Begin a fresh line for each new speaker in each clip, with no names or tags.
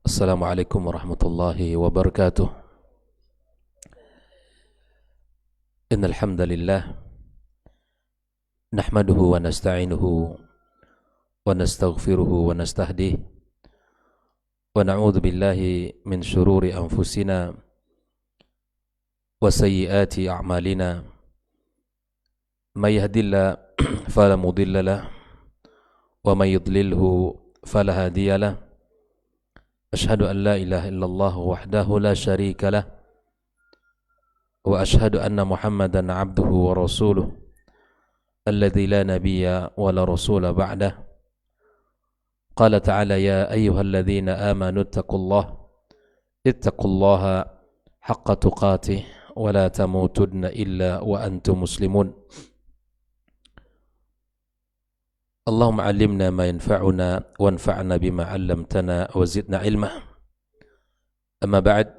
Assalamualaikum warahmatullahi wabarakatuh. Innal hamdalillah nahmaduhu wa nasta'inuhu wa nastaghfiruhu wa nastahdihi wa na'udzu billahi min shururi anfusina wa sayyiati a'malina. May yahdihillahu fala mudilla lahu wa may yudlilhu fala hadiya lahu. Ashhadu an la ilaha illallah wahdahu la syarika lah wa ashhadu anna Muhammadan abduhu wa rasuluh alladzi la nabiyya wa la rasula ba'dah. Qala ta'ala ya ayyuhalladzina amanu ittaqullaha haqqa tuqatih wa la tamutunna illa wa antum muslimun. Allahumma 'allimna ma yanfa'una wanfa'na bima 'allamtana wa zidna 'ilma. Amma ba'd,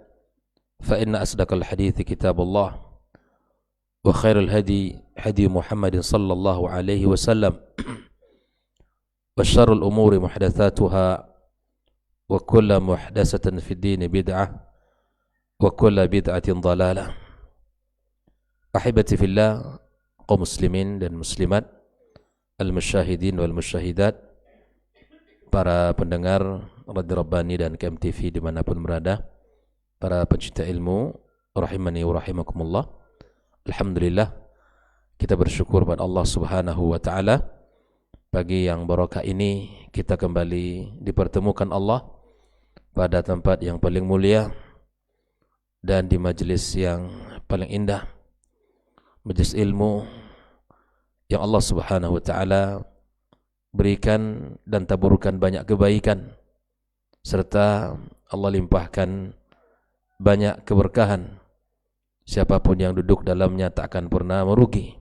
fa inna asdaqal hadithi kitabullah wa khairal hadi hadi Muhammadin sallallahu alaihi wasallam wa syarrul umuri muhdatsatuha wa kullu muhdatsatin fid din bid'ah wa kullu bid'atin dhalalah. Ahibati fillah, kaum muslimin dan muslimat, al-musyahidin wal musyahidat, para pendengar Radio Rabbani dan KMTV dimanapun berada, para pencinta ilmu, rahimani wa rahimakumullah. Alhamdulillah, kita bersyukur pada Allah subhanahu wa ta'ala. Pagi yang barokah ini kita kembali dipertemukan Allah pada tempat yang paling mulia dan di majelis yang paling indah, majelis ilmu yang Allah subhanahu wa ta'ala berikan dan taburkan banyak kebaikan, serta Allah limpahkan banyak keberkahan. Siapapun yang duduk dalamnya tak akan pernah merugi,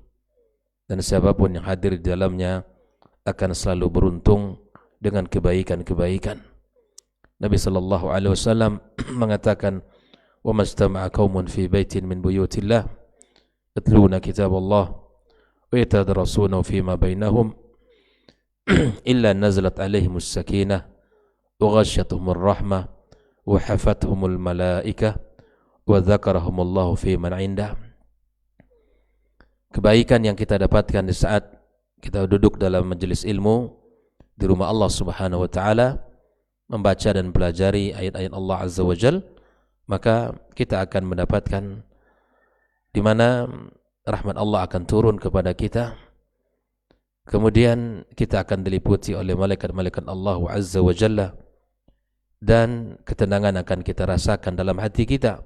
dan siapapun yang hadir di dalamnya akan selalu beruntung dengan kebaikan-kebaikan. Nabi sallallahu alaihi wasallam mengatakan, wa mastama'a qaumun fi baitin min buyutillah yatluna kitaballah wa yatadarasuna fima bainahum illa nazalat alaihimus sakinah wa ghasyiyatuhumur rahmah wa hafathumul malaikah wa dzakarahumullahu fi man indah. Kebaikan yang kita dapatkan di saat kita duduk dalam majelis ilmu di rumah Allah subhanahu wa ta'ala, membaca dan pelajari ayat-ayat Allah azza wa jal, maka kita akan mendapatkan di mana rahmat Allah akan turun kepada kita. Kemudian kita akan diliputi oleh malaikat-malaikat Allah azza wa jalla, dan ketenangan akan kita rasakan dalam hati kita,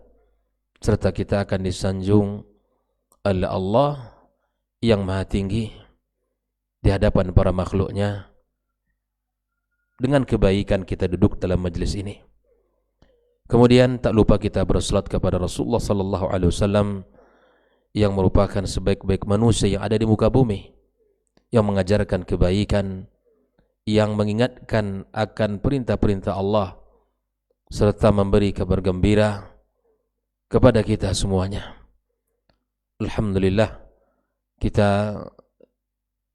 serta kita akan disanjung oleh Allah yang maha tinggi di hadapan para makhluknya dengan kebaikan kita duduk dalam majlis ini. Kemudian tak lupa kita bersalat kepada Rasulullah sallallahu alaihi wasallam yang merupakan sebaik-baik manusia yang ada di muka bumi, yang mengajarkan kebaikan, yang mengingatkan akan perintah-perintah Allah, serta memberi kabar gembira kepada kita semuanya. Alhamdulillah, kita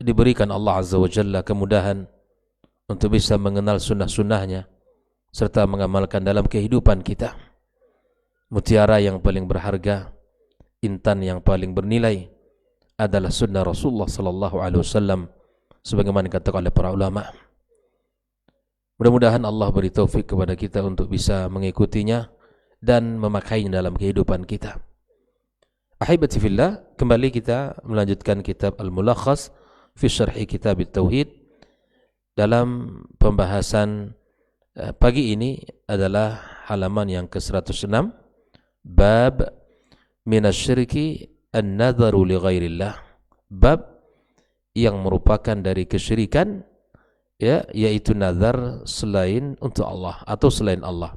diberikan Allah azza wa jalla kemudahan untuk bisa mengenal sunnah-sunnahnya serta mengamalkan dalam kehidupan kita. Mutiara yang paling berharga, intan yang paling bernilai adalah sunnah Rasulullah sallallahu alaihi wasallam, sebagaimana dikatakan oleh para ulama. Mudah-mudahan Allah beri taufik kepada kita untuk bisa mengikutinya dan memakainya dalam kehidupan kita. Ahibati fillah, kembali kita melanjutkan kitab Al-Mulakhas fi Syarhi Kitab At-Tauhid. Dalam pembahasan pagi ini adalah halaman yang ke-106, bab minasyirki an-nadharu li ghairillah, bab yang merupakan dari kesyirikan, ya, yaitu nazar selain untuk Allah atau selain Allah.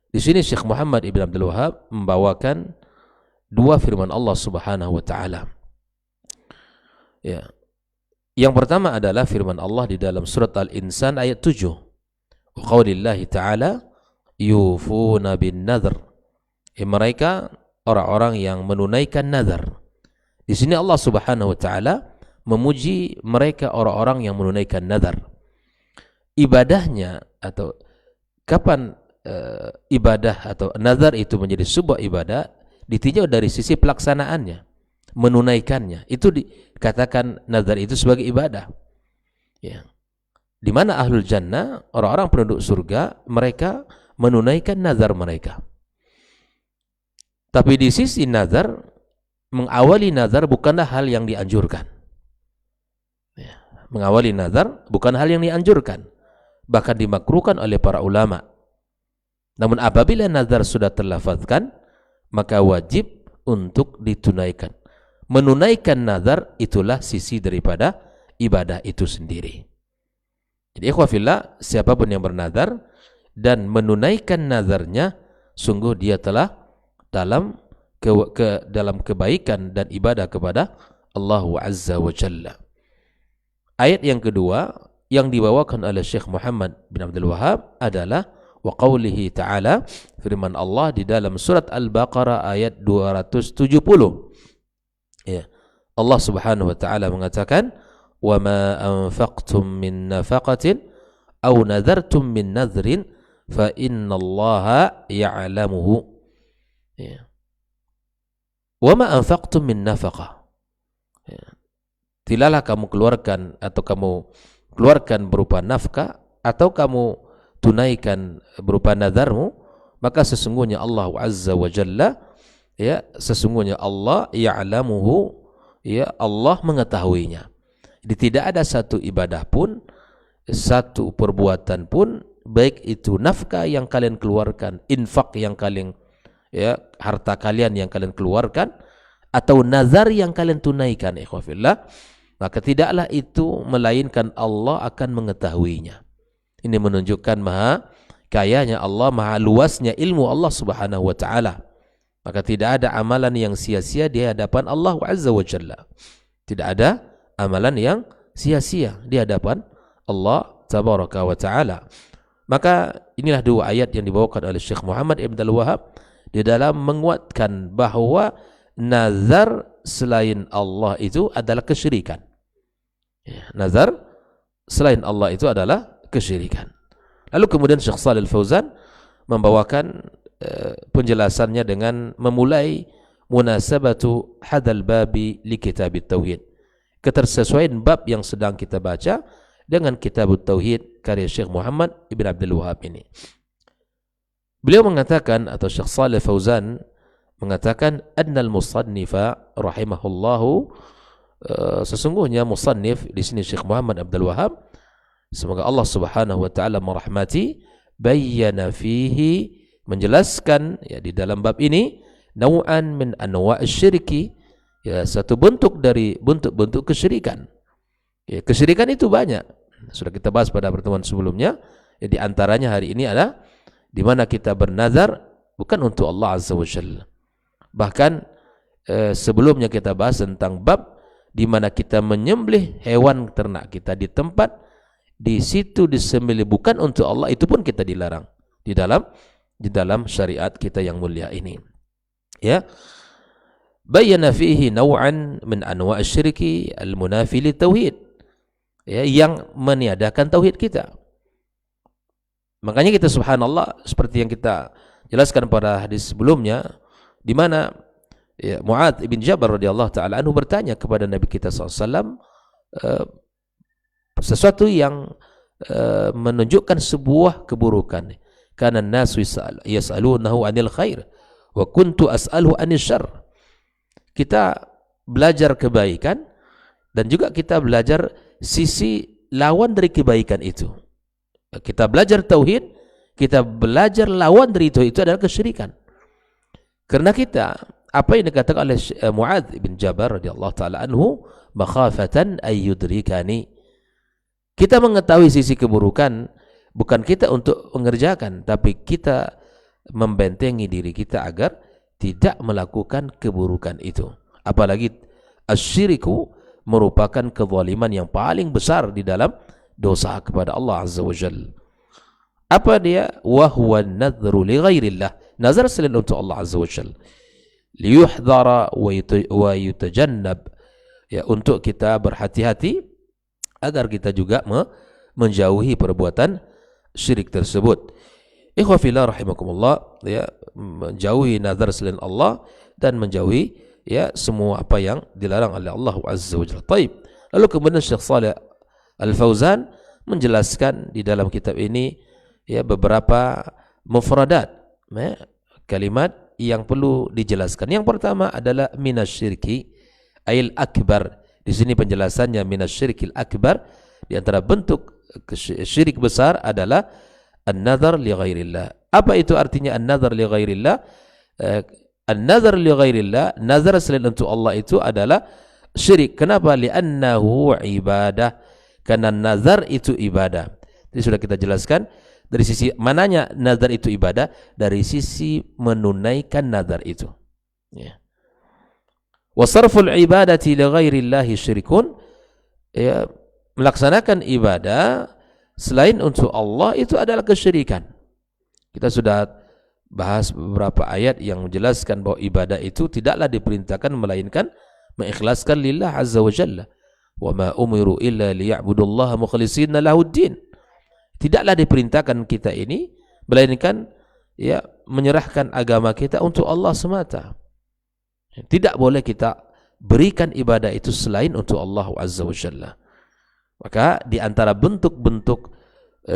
Di sini Syekh Muhammad Ibn Abdul Wahab membawakan dua firman Allah Subhanahu wa taala. Ya. Yang pertama adalah firman Allah di dalam surat Al-Insan ayat 7. Wa qaulillahi ta'ala yufuna bin nadhr. Mereka orang-orang yang menunaikan nazar. Di sini Allah Subhanahu wa taala memuji mereka orang-orang yang menunaikan nazar. Ibadahnya atau kapan ibadah atau nazar itu menjadi sebuah ibadah ditinjau dari sisi pelaksanaannya, menunaikannya. Itu dikatakan nazar itu sebagai ibadah. Ya. Di mana ahlul jannah, orang-orang penduduk surga, mereka menunaikan nazar mereka. Tapi di sisi nazar, mengawali nazar bukanlah hal yang dianjurkan. Ya. Mengawali nazar bukan hal yang dianjurkan, bahkan dimakruhkan oleh para ulama. Namun apabila nazar sudah terlafazkan, maka wajib untuk ditunaikan. Menunaikan nazar itulah sisi daripada ibadah itu sendiri. Jadi ikhwafillah, siapapun yang bernazar dan menunaikan nazarnya, sungguh dia telah dalam kebaikan dan ibadah kepada Allah Azza wa Jalla. Ayat yang kedua yang dibawakan oleh Syekh Muhammad bin Abdul Wahhab adalah wa qawlihi ta'ala, firman Allah di dalam surat Al-Baqarah ayat 270. Ya. Allah Subhanahu wa taala mengatakan, "Wa ma anfaqtum min nafaqatin aw nadhartum min nadhrin fa innallaha ya'lamuhu." Ya. Wa ma anfaqtum min nafaqah. Ya. Tidaklah kamu keluarkan atau kamu keluarkan berupa nafkah atau kamu tunaikan berupa nazarmu, maka sesungguhnya Allah Azza wa Jalla, ya, sesungguhnya Allah ya'lamuhu, ya, Allah mengetahuinya. Jadi tidak ada satu ibadah pun, satu perbuatan pun, baik itu nafkah yang kalian keluarkan, infak yang kalian, ya, harta kalian yang kalian keluarkan, atau nazar yang kalian tunaikan, ikhwafillah, maka tidaklah itu melainkan Allah akan mengetahuinya. Ini menunjukkan maha kayanya Allah, maha luasnya ilmu Allah Subhanahu wa taala. Maka tidak ada amalan yang sia-sia di hadapan Allah Azza wa Jalla. Tidak ada amalan yang sia-sia di hadapan Allah Tabaraka wa taala. Maka inilah dua ayat yang dibawakan oleh Syekh Muhammad ibn Abdul Wahhab di dalam menguatkan bahwa nazar selain Allah itu adalah kesyirikan. Ya, nazar selain Allah itu adalah kesyirikan. Lalu kemudian Syekh Shalih Al-Fauzan membawakan penjelasannya dengan memulai munasabatu hadzal babi li kitabit tauhid. Ketersesuaian bab yang sedang kita baca dengan kitabut tauhid karya Syekh Muhammad ibn Abdul Wahhab ini. Beliau mengatakan, atau Syekh Shalih Fauzan mengatakan, annal musannifa rahimahullahu, sesungguhnya musannif di sini Syekh Muhammad Abdul Wahhab, semoga Allah Subhanahu wa taala merahmati, bayyana fihi, menjelaskan, ya, di dalam bab ini, nau'an min anwa'is syirki, ya, satu bentuk dari bentuk-bentuk kesyirikan. Ya, kesyirikan itu banyak. Sudah kita bahas pada pertemuan sebelumnya. Ya, di antaranya hari ini adalah di mana kita bernazar bukan untuk Allah Azza wa Jalla. Bahkan sebelumnya kita bahas tentang bab di mana kita menyembelih hewan ternak kita di tempat di situ disembelih bukan untuk Allah, itu pun kita dilarang di dalam syariat kita yang mulia ini. Ya. Bayyana fihi naw'an min anwa' asy-syirki al-munafi lit-tauhid. Ya, yang meniadakan tauhid kita. Makanya kita subhanallah, seperti yang kita jelaskan pada hadis sebelumnya, di mana, ya, Mu'adz bin Jabal radhiyallahu taala anhu bertanya kepada Nabi kita SAW sesuatu yang menunjukkan sebuah keburukan. Kana an-nasu yas'alunahu 'anil khair wa kuntu as'aluhu 'anil syarr. Kita belajar kebaikan dan juga kita belajar sisi lawan dari kebaikan itu. Kita belajar tauhid, kita belajar lawan dari itu adalah kesyirikan. Karena kita, apa yang dikatakan oleh Mu'adz bin Jabal radhiyallahu taala anhu, makhafatan ayyudrikani. Kita mengetahui sisi keburukan, bukan kita untuk mengerjakan, tapi kita membentengi diri kita agar tidak melakukan keburukan itu. Apalagi asyiriku merupakan kezaliman yang paling besar di dalam dosa kepada Allah Azza wa Jalla. Apa dia? Wa huwa an-nadhru li ghairillah. Nazar selain untuk Allah Azza wa Jalla. Liyuhdhara wa yutajannab. Ya, untuk kita berhati-hati agar kita juga menjauhi perbuatan syirik tersebut. Ikhwafillah rahimakumullah, ya, menjauhi nazar selain Allah dan menjauhi ya semua apa yang dilarang oleh Allah Azza wa Jalla. Taib. Lalu kemudian Syekh Shalih Al-Fauzan menjelaskan di dalam kitab ini ya beberapa mufradat, ya, kalimat yang perlu dijelaskan. Yang pertama adalah minasyirki ail akbar. Di sini penjelasannya minasyirkil akbar, di antara bentuk syirik besar adalah an-nazar li ghairillah. Apa itu artinya an-nazar li ghairillah? An-nazar li ghairillah, nazar selain untuk Allah itu adalah syirik. Kenapa? Li'annahu ibadah. Karena nazar itu ibadah. Jadi sudah kita jelaskan dari sisi mananya nazar itu ibadah, dari sisi menunaikan nazar itu. Ya. Wa sarful ibadati li ghairillahi syirkun. Ya, melaksanakan ibadah selain untuk Allah itu adalah kesyirikan. Kita sudah bahas beberapa ayat yang menjelaskan bahwa ibadah itu tidaklah diperintahkan melainkan mengikhlaskan lillah azza wa jalla. Wa ma umiru illa liya'budullaha mukhlishina lahuddin. Tidaklah diperintahkan kita ini melainkan ya menyerahkan agama kita untuk Allah semata. Tidak boleh kita berikan ibadah itu selain untuk Allah azza wa jalla. Maka di antara bentuk-bentuk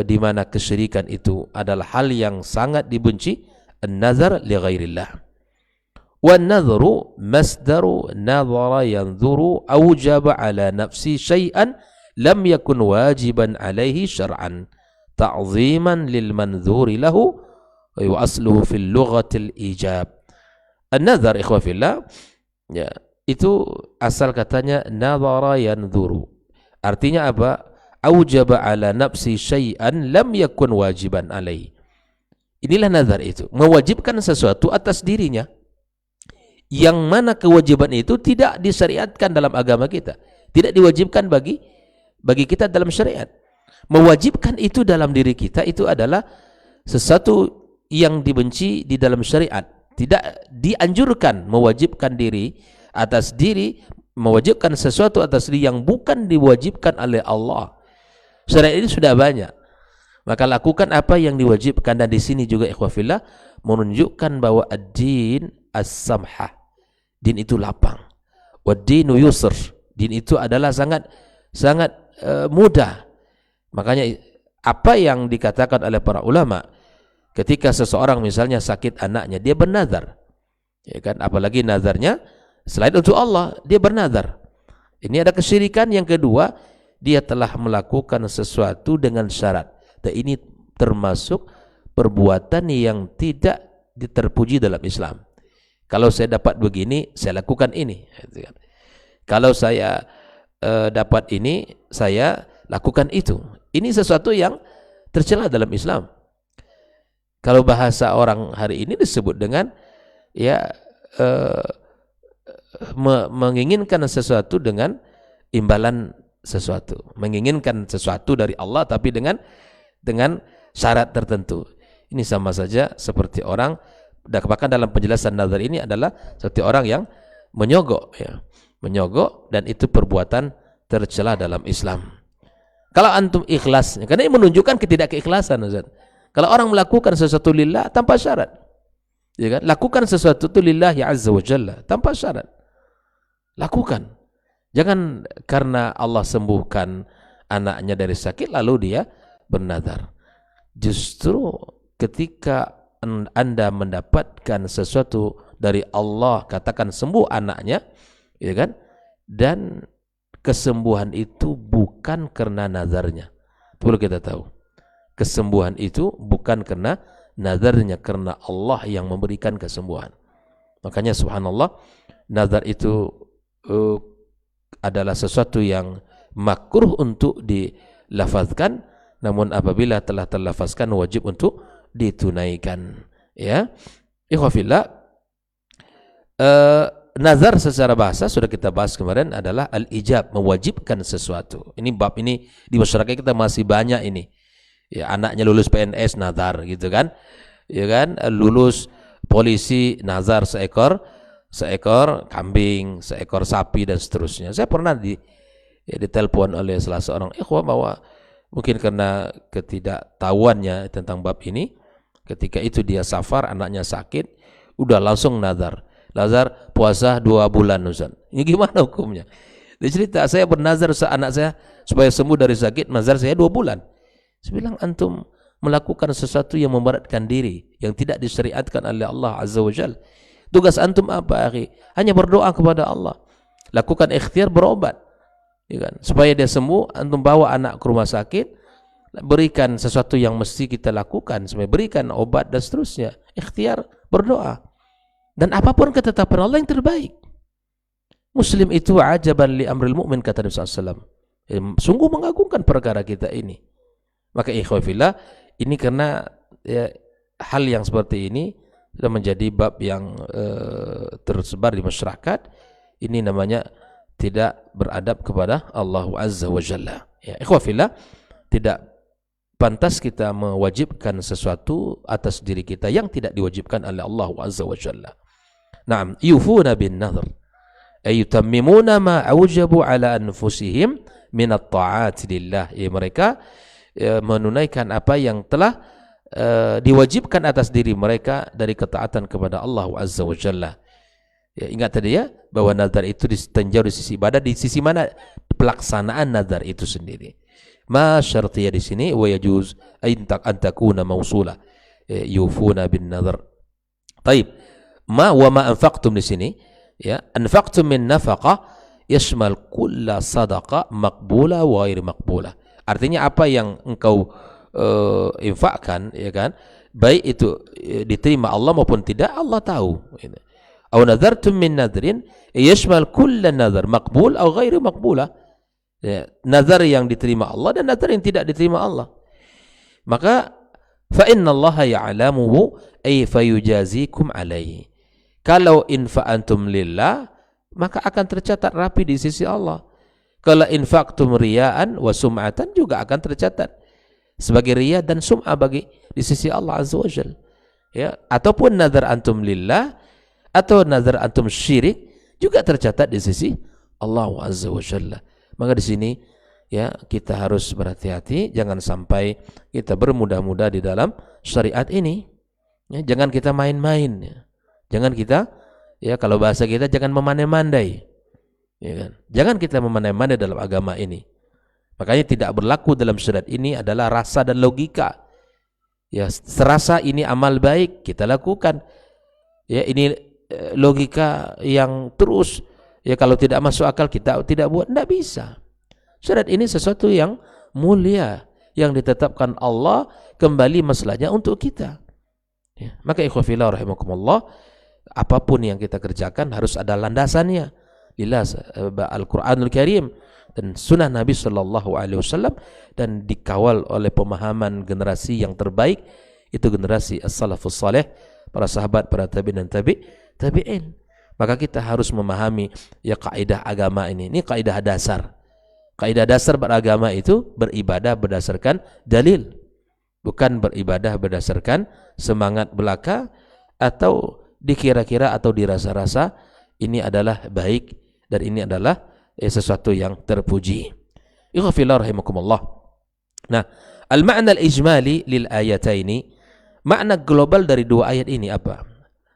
di mana kesyirikan itu adalah hal yang sangat dibenci, an-nazar li ghairillah. Wan-nadhru masdaru nadhara yanzuru awjaba ala nafsi syai'an lam yakun wajiban alaihi syar'an ta'ziman lil manzuri lahu wa asluhu fil lughatil ijab. An-nadhar ikhwa fillah, ya, itu asal katanya nadhara yanzuru. Artinya apa? Aujaba ala nafsi syai'an lam yakun wajiban alaihi. Inilah nazar itu, mewajibkan sesuatu atas dirinya yang mana kewajiban itu tidak disyariatkan dalam agama kita, tidak diwajibkan bagi kita dalam syariat. Mewajibkan itu dalam diri kita itu adalah sesuatu yang dibenci di dalam syariat. Tidak dianjurkan mewajibkan diri atas diri, mewajibkan sesuatu atas diri yang bukan diwajibkan oleh Allah. Syariat ini sudah banyak. Maka lakukan apa yang diwajibkan. Dan di sini juga ikhwafillah menunjukkan bahwa ad-din as-samhah. Din itu lapang. Wad-dinu yusr. Din itu adalah sangat mudah. Makanya apa yang dikatakan oleh para ulama ketika seseorang misalnya sakit anaknya, dia bernazar. Ya kan? Apalagi nazarnya selain untuk Allah, dia bernazar. Ini ada kesyirikan. Yang kedua, dia telah melakukan sesuatu dengan syarat. Dan ini termasuk perbuatan yang tidak terpuji dalam Islam. Kalau saya dapat begini, saya lakukan ini. Kalau saya dapat ini, saya lakukan itu. Ini sesuatu yang tercela dalam Islam. Kalau bahasa orang hari ini disebut dengan ya menginginkan sesuatu dengan imbalan sesuatu, menginginkan sesuatu dari Allah tapi dengan syarat tertentu. Ini sama saja seperti orang, bahkan dalam penjelasan nazar ini adalah seperti orang yang menyogok, ya, menyogok, dan itu perbuatan tercela dalam Islam. Kalau antum ikhlas, karena ini menunjukkan ketidakikhlasan, Ustaz. Kalau orang melakukan sesuatu lillah tanpa syarat, ya kan? Lakukan sesuatu itu lillahi azza wa jalla tanpa syarat. Lakukan. Jangan karena Allah sembuhkan anaknya dari sakit lalu dia bernazar. Justru ketika Anda mendapatkan sesuatu dari Allah, katakan sembuh anaknya, ya kan? Dan kesembuhan itu bukan karena nazarnya. Itu perlu kita tahu. Kesembuhan itu bukan karena nazarnya, karena Allah yang memberikan kesembuhan. Makanya subhanallah, nazar itu adalah sesuatu yang makruh untuk dilafazkan, namun apabila telah terlafazkan wajib untuk ditunaikan. Ya, ikhwafillah, nazar secara bahasa sudah kita bahas kemarin adalah al-ijab, mewajibkan sesuatu. Ini bab ini di masyarakat kita masih banyak ini. Ya, anaknya lulus PNS nazar gitu kan. Ya kan, lulus polisi nazar seekor kambing, seekor sapi dan seterusnya. Saya pernah ditelepon oleh salah seorang ikhwah bahwa Mungkin karena ketidaktahuannya tentang bab ini, ketika itu dia safar, anaknya sakit, udah langsung nazar. Nazar puasa 2 bulan Ustaz. Ini gimana hukumnya? Dia cerita, saya bernazar anak saya supaya sembuh dari sakit, nazar saya 2 bulan. Saya bilang, antum melakukan sesuatu yang memberatkan diri, yang tidak disyariatkan oleh Allah Azza wa Jal. Tugas antum apa, akhi? Hanya berdoa kepada Allah. Lakukan ikhtiar berobat, ya kan? Supaya dia sembuh. Antum bawa anak ke rumah sakit, berikan sesuatu yang mesti kita lakukan, supaya berikan obat dan seterusnya. Ikhtiar berdoa. Dan apapun ketetapan Allah yang terbaik. Muslim itu ajaban li amril mu'min, kata Nabi SAW. Sungguh mengagungkan perkara kita ini. Maka ikhwafillah, ini karena ya, hal yang seperti ini sudah menjadi bab yang tersebar di masyarakat. Ini namanya tidak beradab kepada Allah Azza wa Jalla. Ya, ikhwafillah, tidak pantas kita mewajibkan sesuatu atas diri kita yang tidak diwajibkan oleh Allah Azza wa Jalla. Naam, yufuna bin nadhr, ay yutammimuna ma aujabu ala anfusihim min at-ta'at lillah. Ya, mereka menunaikan apa yang telah diwajibkan atas diri mereka dari ketaatan kepada Allah Azza wa Jalla. Ya, ingat tadi ya, bahwa nazar itu ditinjau di sisi ibadah, di sisi mana pelaksanaan nazar itu sendiri. Ma syartiyah di sini wa yajuz an takuna mausula, yufuna bin nazar. Taib. Ma wa ma anfaqtum di sini, ya, anfaqtum min nafaqah yashmal kulla sadaqah maqbula wa ghairi maqbula. Artinya apa yang engkau infakkan, ya kan, baik itu diterima Allah maupun tidak, Allah tahu. Aw nadartum min nadrin yashmal kulla nadar maqbul aw ghairu maqbula. Ya, nazar yang diterima Allah dan nazar yang tidak diterima Allah. Maka fa inna Allah ya'lamuhu ay fayujazikum alaihi. Kalau infa'antum lillah, maka akan tercatat rapi di sisi Allah. Kalau infaqtum riya'an wa sum'atan, juga akan tercatat sebagai riya dan sum'ah bagi di sisi Allah Azza wa Jalla. Ya, ataupun nazar antum lillah atau nazar antum syirik, juga tercatat di sisi Allah Azza wa Jalla. Maka di sini ya, kita harus berhati-hati, jangan sampai kita bermudah-mudah di dalam syariat ini. Ya, jangan kita main-main. Ya. Jangan kita, ya, kalau bahasa kita, jangan memandai-mandai. Ya kan? Jangan kita memandai-mandai dalam agama ini. Makanya tidak berlaku dalam syariat ini adalah rasa dan logika. Ya, serasa ini amal baik, kita lakukan. Ya, ini logika yang terus, ya, kalau tidak masuk akal kita tidak buat, tidak bisa. Syariat ini sesuatu yang mulia, yang ditetapkan Allah, kembali masalahnya untuk kita. Ya, maka ikhwafillah rahimakumullah, apapun yang kita kerjakan harus ada landasannya. Lillah, Al-Quranul Karim dan sunnah Nabi Sallallahu Alaihi Wasallam, dan dikawal oleh pemahaman generasi yang terbaik, itu generasi as-salafus saleh, para sahabat, para tabi'in dan tabi'in. Maka kita harus memahami ya kaidah agama ini. Ini kaidah dasar. Kaidah dasar beragama itu beribadah berdasarkan dalil, bukan beribadah berdasarkan semangat belaka atau dikira-kira atau dirasa-rasa ini adalah baik dan ini adalah sesuatu yang terpuji. Ikhwafillah rahimakumullah. Nah, al-ma'na al-ijmali lil ayataini, makna global dari dua ayat ini apa?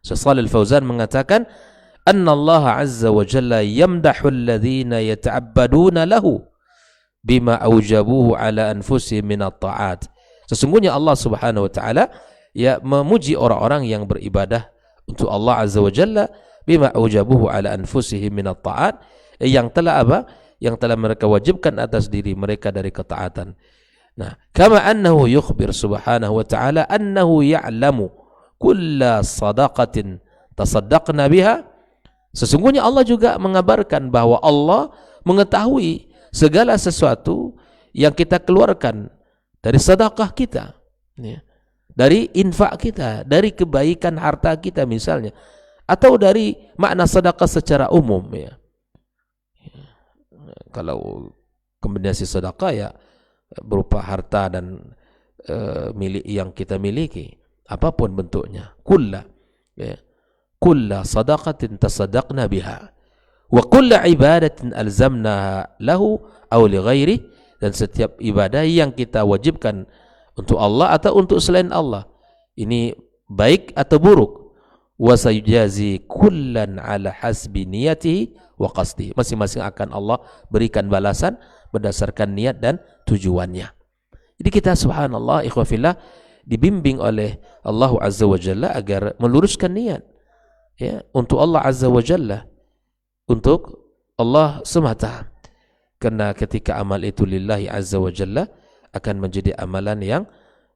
Syekh Shalih Al-Fauzan mengatakan, anna Allah azza wa jalla yamdahu alladhina yata'abbaduna lahu bima aujabuhu ala anfusihim min at-ta'at. Sesungguhnya Allah Subhanahu wa taala ya memuji orang-orang yang beribadah untuk Allah azza wa jalla bima aujabuhu ala anfusihim min at-ta'at, yang telah apa? Yang telah mereka wajibkan atas diri mereka dari ketaatan. Nah, kama annahu yukhbir subhanahu wa ta'ala annahu ya'lamu kulla sadaqatin tasaddaqna biha. Sesungguhnya Allah juga mengabarkan bahwa Allah mengetahui segala sesuatu yang kita keluarkan dari sedekah kita, ya, dari infak kita, dari kebaikan harta kita misalnya, atau dari makna sedekah secara umum, ya. Kalau kombinasi sedekah ya berupa harta dan milik yang kita miliki, apapun bentuknya, kulla, ya, kulla sadaqatin tasaddaqna biha wa kulla ibadatin alzamnaha lahu aw li ghairi dan setiap ibadah yang kita wajibkan untuk Allah atau untuk selain Allah, ini baik atau buruk, wa sayujazi kullan ala hasbi niyatihi wa qasdi, masing-masing akan Allah berikan balasan berdasarkan niat dan tujuannya. Jadi kita subhanallah ikhwafillah dibimbing oleh Allah Azza wa Jalla agar meluruskan niat, ya, untuk Allah Azza wa Jalla, untuk Allah semata. Karena ketika amal itu lillahi Azza wa Jalla akan menjadi amalan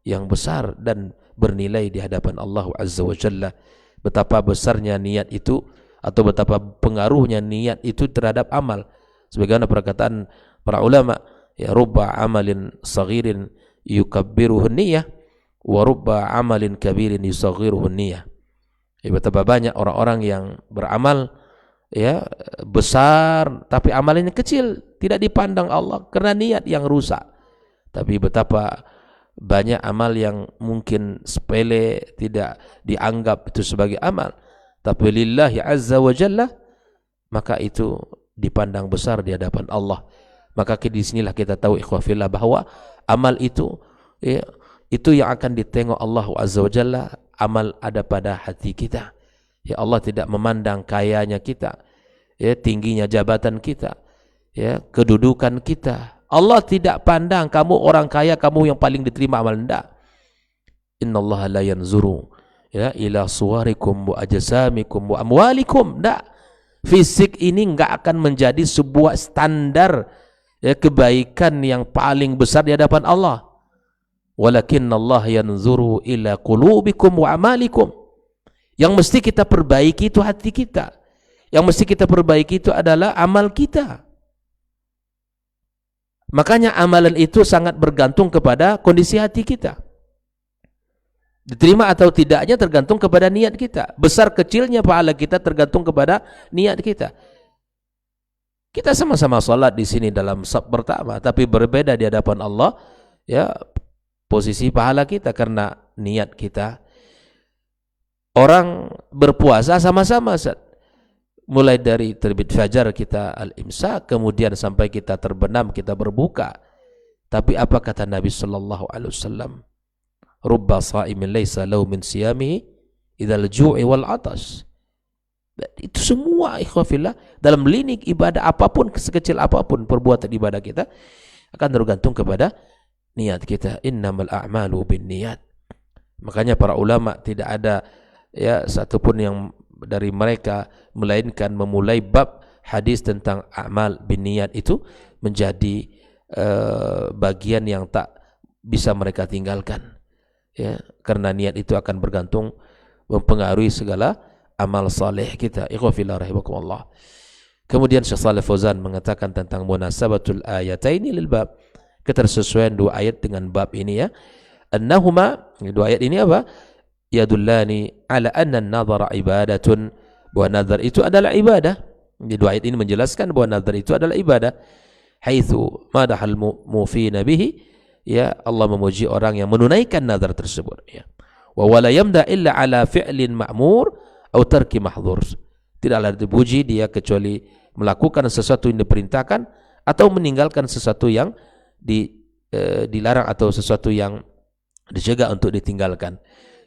yang besar dan bernilai di hadapan Allah Azza wa Jalla. Betapa besarnya niat itu atau betapa pengaruhnya niat itu terhadap amal. Sebagaimana perkataan para ulama, ya, rubba amalin saghirin yukabbiruhu niyah wa rubba amalin kabirin yusaghiruhu niyah. Ya, betapa banyak orang-orang yang beramal, ya, besar tapi amalnya kecil, tidak dipandang Allah karena niat yang rusak. Tapi betapa banyak amal yang mungkin sepele, tidak dianggap itu sebagai amal, tapi lillahi azza wa jalla, maka itu dipandang besar di hadapan Allah. Maka di sinilah kita tahu ikhwafillah bahwa amal itu, ya, itu yang akan ditengok Allah azza wa jalla. Amal ada pada hati kita. Ya, Allah tidak memandang kayanya kita, ya, tingginya jabatan kita, ya, kedudukan kita. Allah tidak pandang kamu orang kaya, kamu yang paling diterima amal, enggak. Innallaha la yanzuru, ya, ila suwarikum wa ajsamikum wa amwalikum, enggak. Fisik ini enggak akan menjadi sebuah standar, ya, kebaikan yang paling besar di hadapan Allah. Walakinnallaha yanzuru ila qulubikum wa amalikum. Yang mesti kita perbaiki itu hati kita. Yang mesti kita perbaiki itu adalah amal kita. Makanya amalan itu sangat bergantung kepada kondisi hati kita. Diterima atau tidaknya tergantung kepada niat kita. Besar kecilnya pahala kita tergantung kepada niat kita. Kita sama-sama salat di sini dalam saf pertama, tapi berbeda di hadapan Allah, ya, posisi pahala kita karena niat kita. Orang berpuasa sama-sama, mulai dari terbit fajar kita al-imsak, kemudian sampai kita terbenam kita berbuka. Tapi apa kata Nabi sallallahu alaihi wasallam? Rubba sha'imin laisa lahu min siyamihi idzal ju'i wal 'atash. Itu semua ikhwafillah dalam lini ibadah apapun, sekecil apapun perbuatan ibadah kita akan tergantung kepada niat kita. Innamal a'malu binniyat. Makanya para ulama tidak ada, ya, satupun yang dari mereka melainkan memulai bab hadis tentang amal binniyat itu menjadi bagian yang tak bisa mereka tinggalkan, ya, karena niat itu akan bergantung, mempengaruhi segala amal saleh kita. Ikhwafillah rahimakumullah. Kemudian Syekh Shalih Fauzan mengatakan tentang munasabatul ayataini lil bab, ketersesuaian dua ayat dengan bab ini, ya. Annahuma, dua ayat ini apa? Yadullani ala anna an-nadhara ibadatun, bahwa nazar itu adalah ibadah. Di dua ayat ini menjelaskan bahwa nazar itu adalah ibadah. Haitsu madahal mufina bihi, ya, Allah memuji orang yang menunaikan nazar tersebut, ya. Wa wala yamda illa ala fi'lin ma'mur atau tarki mahdhur. Tidaklah dipuji dia kecuali melakukan sesuatu yang diperintahkan atau meninggalkan sesuatu yang dilarang atau sesuatu yang dicegah untuk ditinggalkan.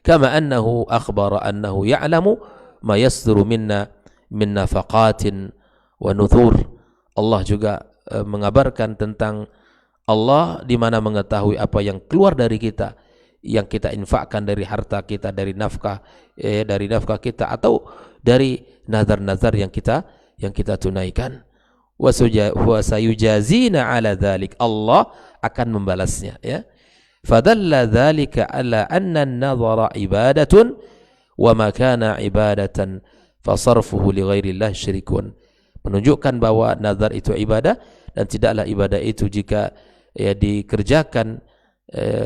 Kama annahu akhbara annahu ya'lamu ma yasduru minna min nafaqatin wa nuthur. Allah juga mengabarkan tentang Allah di mana mengetahui apa yang keluar dari kita, yang kita infakkan dari harta kita, dari nafkah kita atau dari nazar-nazar yang kita tunaikan. Wa sayujazina ala dzalik, Allah akan membalasnya, ya. Fadalla dzalika ala anna an-nadhara ibadatun wa ma kana ibadatan fasarfuhu li ghairillah syirkun. Menunjukkan bahwa nazar itu ibadah dan tidaklah ibadah itu jika, ya, dikerjakan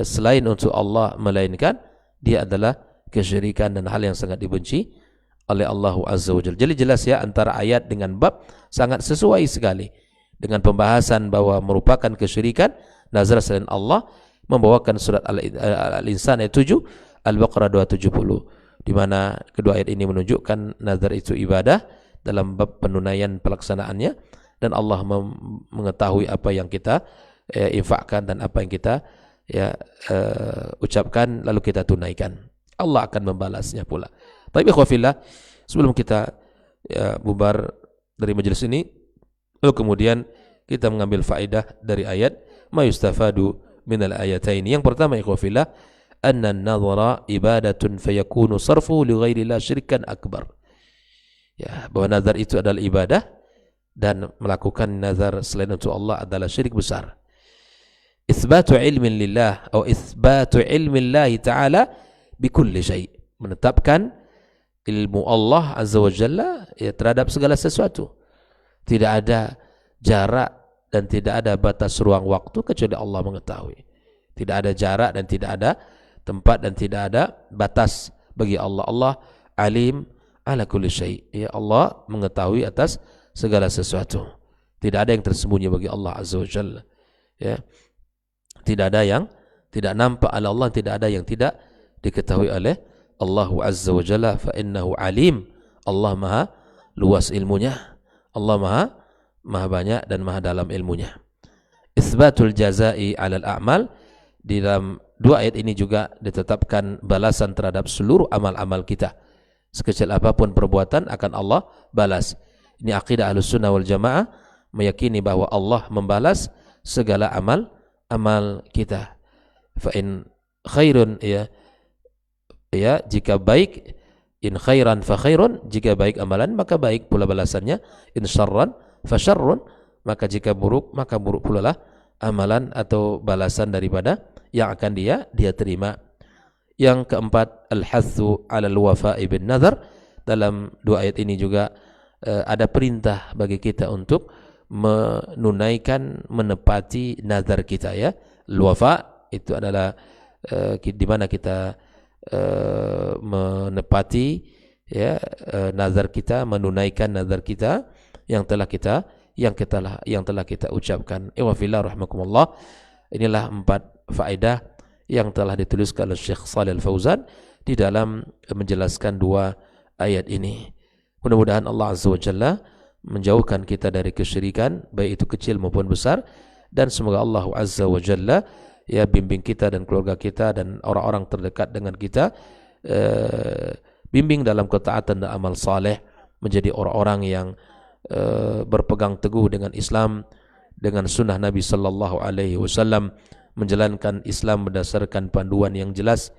selain untuk Allah, melainkan dia adalah kesyirikan dan hal yang sangat dibenci oleh Allah Azza wa Jalla. Jadi jelas, ya, antara ayat dengan bab sangat sesuai sekali dengan pembahasan bahwa merupakan kesyirikan nazar selain Allah, membawakan surat Al-Insan ayat 7, Al-Baqarah 270, di mana kedua ayat ini menunjukkan nazar itu ibadah dalam bab penunaian pelaksanaannya, dan Allah mengetahui apa yang kita infakkan dan apa yang kita ucapkan lalu kita tunaikan. Allah akan membalasnya pula. Tapi ikhwafillah, sebelum kita bubar dari majelis ini, lalu kemudian kita mengambil faedah dari ayat ma yustafadu minal ayataini. Yang pertama ikhwafillah, anna an-nadhara ibadatun fayakunu sarfu li ghairillah syirkan akbar. Ya, bahwa nazar itu adalah ibadah dan melakukan nazar selain untuk Allah adalah syirik besar. Itsbatu ilmin lillah atau itsbatu ilmi Allah taala bikulli syai', menetapkan ilmu Allah azza wa jalla terhadap segala sesuatu. Tidak ada jarak dan tidak ada batas ruang waktu kecuali Allah mengetahui. Tidak ada jarak dan tidak ada tempat dan tidak ada batas bagi Allah. Allah alim ala kulli syai'. Ya, Allah mengetahui atas segala sesuatu. Tidak ada yang tersembunyi bagi Allah azza wa jalla. Ya. Tidak ada yang tidak nampak oleh Allah, tidak ada yang tidak diketahui oleh Allah azza wa jalla, fa innahu alim. Allah maha luas ilmunya. Allah maha banyak dan maha dalam ilmunya. Itsbatul jazai 'alal a'mal, di dalam dua ayat ini juga ditetapkan balasan terhadap seluruh amal-amal kita. Sekecil apapun perbuatan akan Allah balas. Ini akidah Ahlussunnah wal Jamaah, meyakini bahwa Allah membalas segala amal kita. Fa in khairun jika baik, in khairan fa khairun, jika baik amalan maka baik pula balasannya. In syarran fa syarrun, maka jika buruk maka buruk pula lah amalan atau balasan daripada yang akan dia terima. Yang keempat, al-hathu 'alal wafa'i bin nazar. Dalam dua ayat ini juga ada perintah bagi kita untuk menunaikan, menepati nazar kita, ya. Al-wafa itu adalah di mana kita menepati, ya, nazar kita, menunaikan nazar kita yang telah kita ucapkan. Wa fillah rahmakumullah. Inilah 4 faedah yang telah dituliskan oleh Syekh Shalih Al-Fauzan di dalam menjelaskan 2 ayat ini. Mudah-mudahan Allah Azza wa Jalla menjauhkan kita dari kesyirikan, baik itu kecil maupun besar, dan semoga Allah Azza wa Jalla bimbing kita dan keluarga kita dan orang-orang terdekat dengan kita, bimbing dalam ketaatan dan amal saleh, menjadi orang-orang yang berpegang teguh dengan Islam, dengan sunnah Nabi sallallahu alaihi wasallam, menjalankan Islam berdasarkan panduan yang jelas,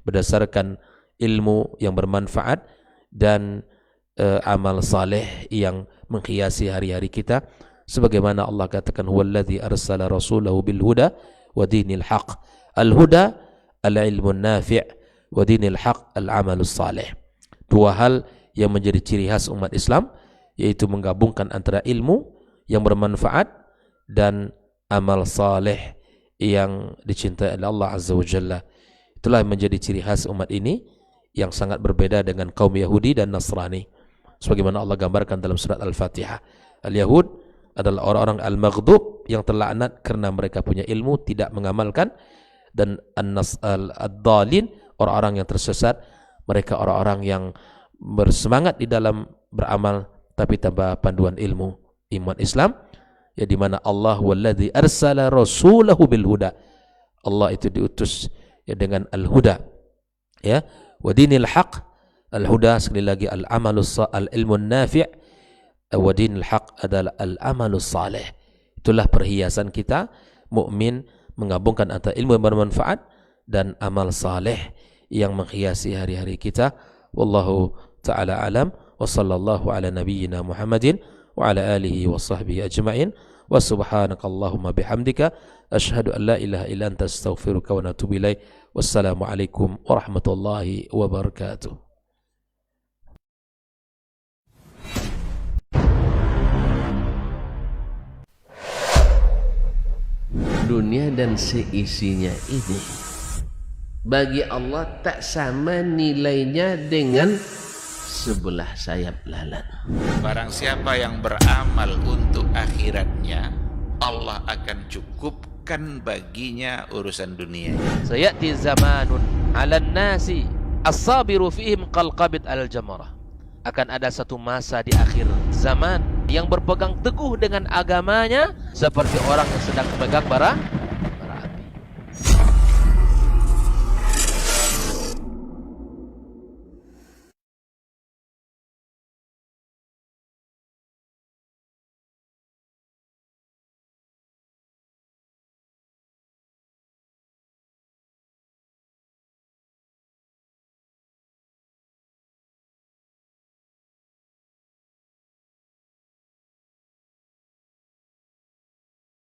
berdasarkan ilmu yang bermanfaat dan amal saleh yang menghiasi hari-hari kita, sebagaimana Allah katakan huwallazi arsala rasulahu bil huda wa dinil haq. Al huda al ilmun nafi' wa dinil haq al amalus saleh. 2 hal yang menjadi ciri khas umat Islam, yaitu menggabungkan antara ilmu yang bermanfaat dan amal saleh yang dicintai oleh Allah Azza wa Jalla. Itulah menjadi ciri khas umat ini yang sangat berbeda dengan kaum Yahudi dan Nasrani. Sebagaimana Allah gambarkan dalam surat Al-Fatihah, Al-Yahud adalah orang-orang al-maghdub yang terlaknat karena mereka punya ilmu, tidak mengamalkan, dan ad-dhalin, orang-orang yang tersesat, mereka orang-orang yang bersemangat di dalam beramal tapi tanpa panduan ilmu. Iman Islam, ya, di mana Allah wallazi arsala rasulahu bil huda. Allah itu diutus, ya, dengan al-huda, ya, wa dinil haq. Al-huda sekali lagi al-ilmu nafi', wa dinil haq adalah al-amalus saleh. Itulah perhiasan kita mukmin, menggabungkan antara ilmu yang bermanfaat dan amal saleh yang menghiasi hari-hari kita. Wallahu ta'ala alam, wa sallallahu ala nabiyyina Muhammadin wa ala alihi wa sahbihi ajma'in, wa subhanakallahumma bihamdika asyhadu an la ilaha illa anta astaghfiruka wa atubu ilaik. Wassalamu alaikum warahmatullahi wabarakatuh.
Dunia dan seisinya ini bagi Allah tak sama nilainya dengan sebelah sayap lalat.
Barang siapa yang beramal untuk akhiratnya, Allah akan cukupkan baginya urusan dunia.
Sayati zamanun 'alan nasi as-sabiru fihim qalqabit al-jamarah. Akan ada satu masa di akhir zaman
yang berpegang teguh dengan agamanya seperti orang yang sedang memegang bara